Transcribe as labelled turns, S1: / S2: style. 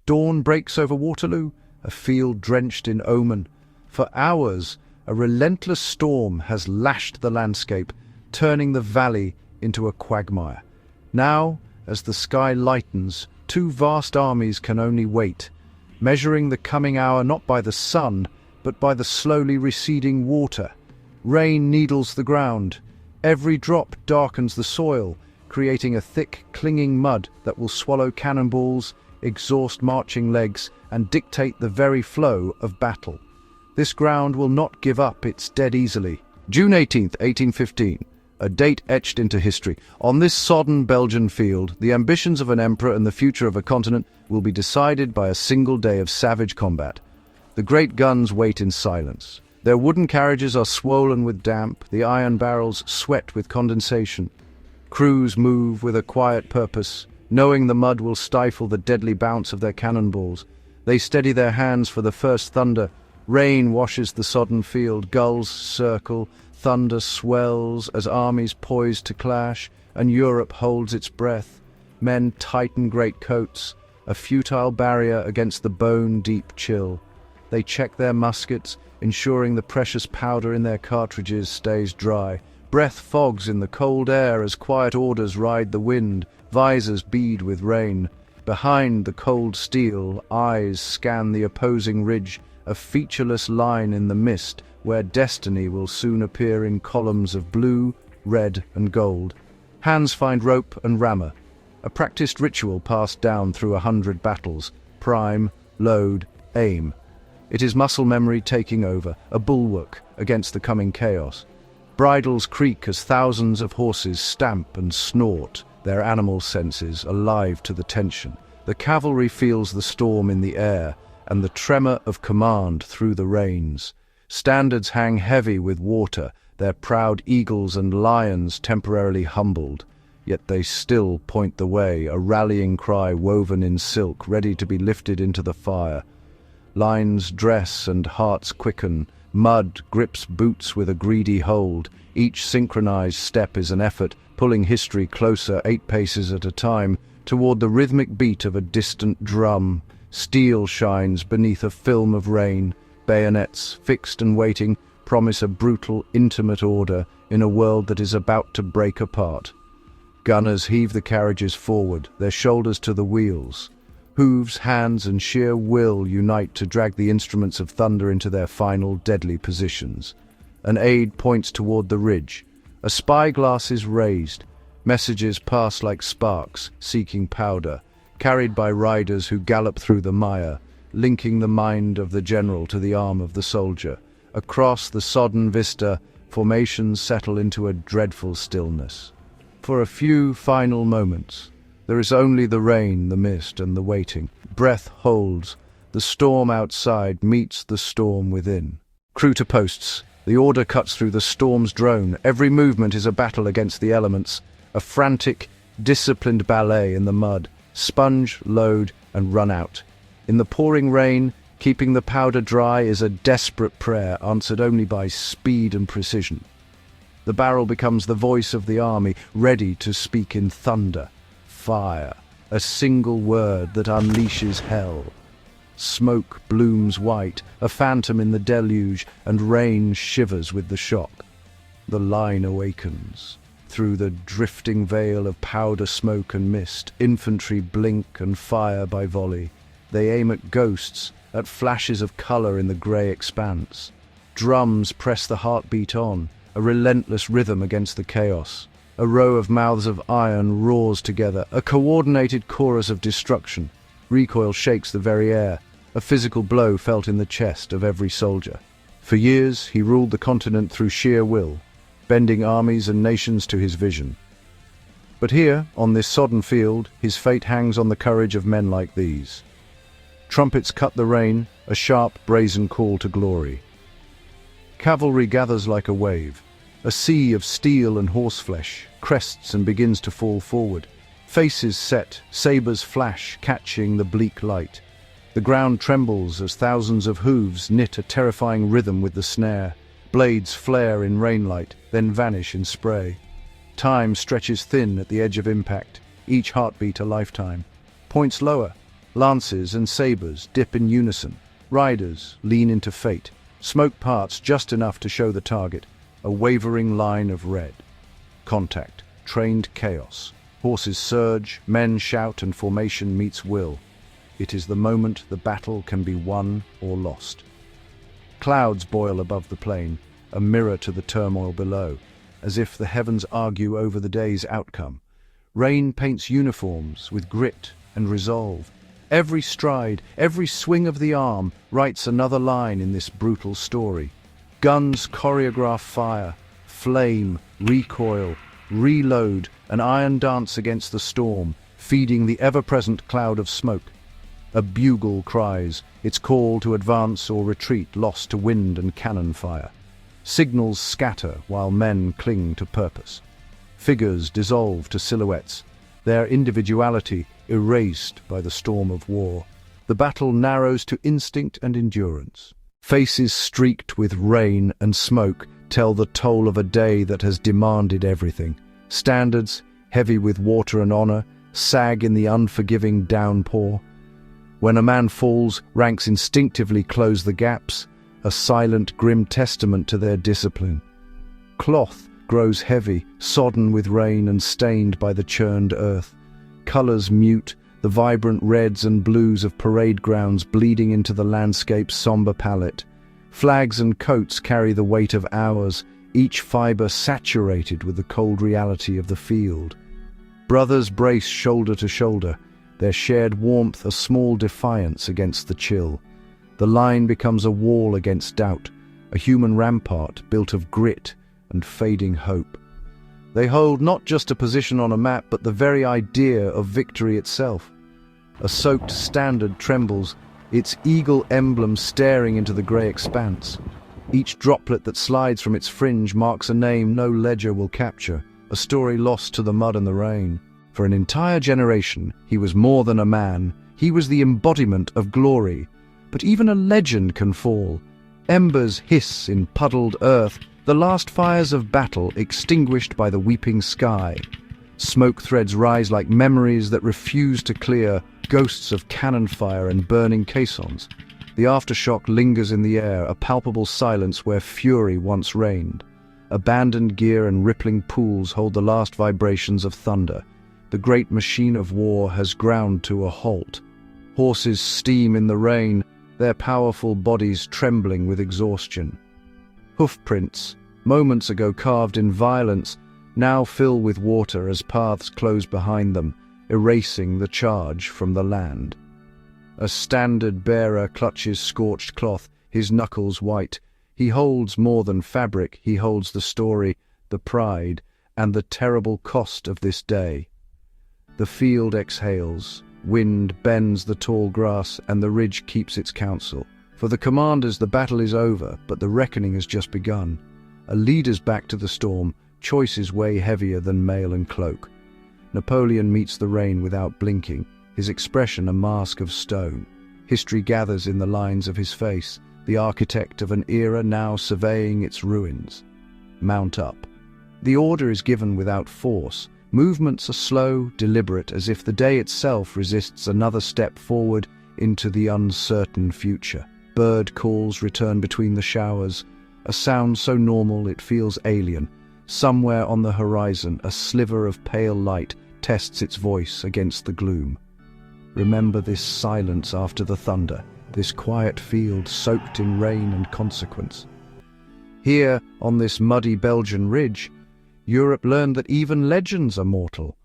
S1: Dawn breaks over Waterloo, a field drenched in omen. For hours, a relentless storm has lashed the landscape, turning the valley into a quagmire. Now, as the sky lightens, two vast armies can only wait, measuring the coming hour not by the sun, but by the slowly receding water. Rain needles the ground. Every drop darkens the soil, creating a thick, clinging mud that will swallow cannonballs, exhaust marching legs, and dictate the very flow of battle. This ground will not give up its dead easily. June 18th, 1815. A date etched into history. On this sodden Belgian field, the ambitions of an emperor and the future of a continent will be decided by a single day of savage combat. The great guns wait in silence. Their wooden carriages are swollen with damp, the iron barrels sweat with condensation. Crews move with a quiet purpose, knowing the mud will stifle the deadly bounce of their cannonballs. They steady their hands for the first thunder. Rain washes the sodden field, gulls circle, thunder swells as armies poise to clash, and Europe holds its breath. Men tighten greatcoats, a futile barrier against the bone-deep chill. They check their muskets, ensuring the precious powder in their cartridges stays dry. Breath fogs in the cold air as quiet orders ride the wind, visors bead with rain. Behind the cold steel, eyes scan the opposing ridge, a featureless line in the mist where destiny will soon appear in columns of blue, red, and gold. Hands find rope and rammer, a practiced ritual passed down through 100 battles. Prime, load, aim. It is muscle memory taking over, a bulwark against the coming chaos. Bridles creak as thousands of horses stamp and snort, their animal senses alive to the tension. The cavalry feels the storm in the air and the tremor of command through the reins. Standards hang heavy with water, their proud eagles and lions temporarily humbled. Yet they still point the way, a rallying cry woven in silk, ready to be lifted into the fire. Lines dress and hearts quicken. Mud grips boots with a greedy hold. Each synchronized step is an effort, pulling history closer 8 paces at a time toward the rhythmic beat of a distant drum. Steel shines beneath a film of rain. Bayonets, fixed and waiting, promise a brutal, intimate order in a world that is about to break apart. Gunners heave the carriages forward, their shoulders to the wheels. Hooves, hands, and sheer will unite to drag the instruments of thunder into their final deadly positions. An aide points toward the ridge. A spyglass is raised. Messages pass like sparks, seeking powder, carried by riders who gallop through the mire, linking the mind of the general to the arm of the soldier. Across the sodden vista, formations settle into a dreadful stillness. For a few final moments, there is only the rain, the mist, and the waiting. Breath holds. The storm outside meets the storm within. Crew to posts. The order cuts through the storm's drone. Every movement is a battle against the elements, a frantic, disciplined ballet in the mud. Sponge, load, and run out. In the pouring rain, keeping the powder dry is a desperate prayer answered only by speed and precision. The barrel becomes the voice of the army, ready to speak in thunder. Fire, a single word that unleashes hell. Smoke blooms white, a phantom in the deluge, and rain shivers with the shock. The line awakens. Through the drifting veil of powder, smoke, and mist, infantry blink and fire by volley. They aim at ghosts, at flashes of color in the grey expanse. Drums press the heartbeat on, a relentless rhythm against the chaos. A row of mouths of iron roars together, a coordinated chorus of destruction. Recoil shakes the very air, a physical blow felt in the chest of every soldier. For years, he ruled the continent through sheer will, bending armies and nations to his vision. But here, on this sodden field, his fate hangs on the courage of men like these. Trumpets cut the rain, a sharp, brazen call to glory. Cavalry gathers like a wave. A sea of steel and horseflesh crests and begins to fall forward. Faces set, sabers flash, catching the bleak light. The ground trembles as thousands of hooves knit a terrifying rhythm with the snare. Blades flare in rainlight, then vanish in spray. Time stretches thin at the edge of impact, each heartbeat a lifetime. Points lower, Lances and sabres dip in unison. Riders lean into fate. Smoke parts just enough to show the target, a wavering line of red. Contact, trained chaos. Horses surge, men shout, and formation meets will. It is the moment the battle can be won or lost. Clouds boil above the plain, a mirror to the turmoil below, as if the heavens argue over the day's outcome. Rain paints uniforms with grit and resolve. Every stride, every swing of the arm writes another line in this brutal story. Guns choreograph fire, flame, recoil, reload, an iron dance against the storm, feeding the ever-present cloud of smoke. A bugle cries, its call to advance or retreat lost to wind and cannon fire. Signals scatter while men cling to purpose. Figures dissolve to silhouettes, their individuality erased by the storm of war. The battle narrows to instinct and endurance. Faces streaked with rain and smoke tell the toll of a day that has demanded everything. Standards, heavy with water and honor, sag in the unforgiving downpour. When a man falls, ranks instinctively close the gaps, a silent, grim testament to their discipline. Cloth grows heavy, sodden with rain and stained by the churned earth. Colors mute, the vibrant reds and blues of parade grounds bleeding into the landscape's somber palette. Flags and coats carry the weight of hours, each fiber saturated with the cold reality of the field. Brothers brace shoulder to shoulder, their shared warmth a small defiance against the chill. The line becomes a wall against doubt, a human rampart built of grit and fading hope. They hold not just a position on a map, but the very idea of victory itself. A soaked standard trembles, its eagle emblem staring into the grey expanse. Each droplet that slides from its fringe marks a name no ledger will capture, a story lost to the mud and the rain. For an entire generation, he was more than a man. He was the embodiment of glory. But even a legend can fall. Embers hiss in puddled earth, the last fires of battle extinguished by the weeping sky. Smoke threads rise like memories that refuse to clear, ghosts of cannon fire and burning caissons. The aftershock lingers in the air, a palpable silence where fury once reigned. Abandoned gear and rippling pools hold the last vibrations of thunder. The great machine of war has ground to a halt. Horses steam in the rain, their powerful bodies trembling with exhaustion. Hoofprints, moments ago carved in violence, now fill with water as paths close behind them, erasing the charge from the land. A standard bearer clutches scorched cloth, his knuckles white. He holds more than fabric, he holds the story, the pride, and the terrible cost of this day. The field exhales, wind bends the tall grass, and the ridge keeps its counsel. For the commanders, the battle is over, but the reckoning has just begun. A leader's back to the storm, choices weigh heavier than mail and cloak. Napoleon meets the rain without blinking, his expression a mask of stone. History gathers in the lines of his face, the architect of an era now surveying its ruins. Mount up. The order is given without force. Movements are slow, deliberate, as if the day itself resists another step forward into the uncertain future. Bird calls return between the showers, a sound so normal it feels alien. Somewhere on the horizon, a sliver of pale light tests its voice against the gloom. Remember this silence after the thunder, this quiet field soaked in rain and consequence. Here, on this muddy Belgian ridge, Europe learned that even legends are mortal.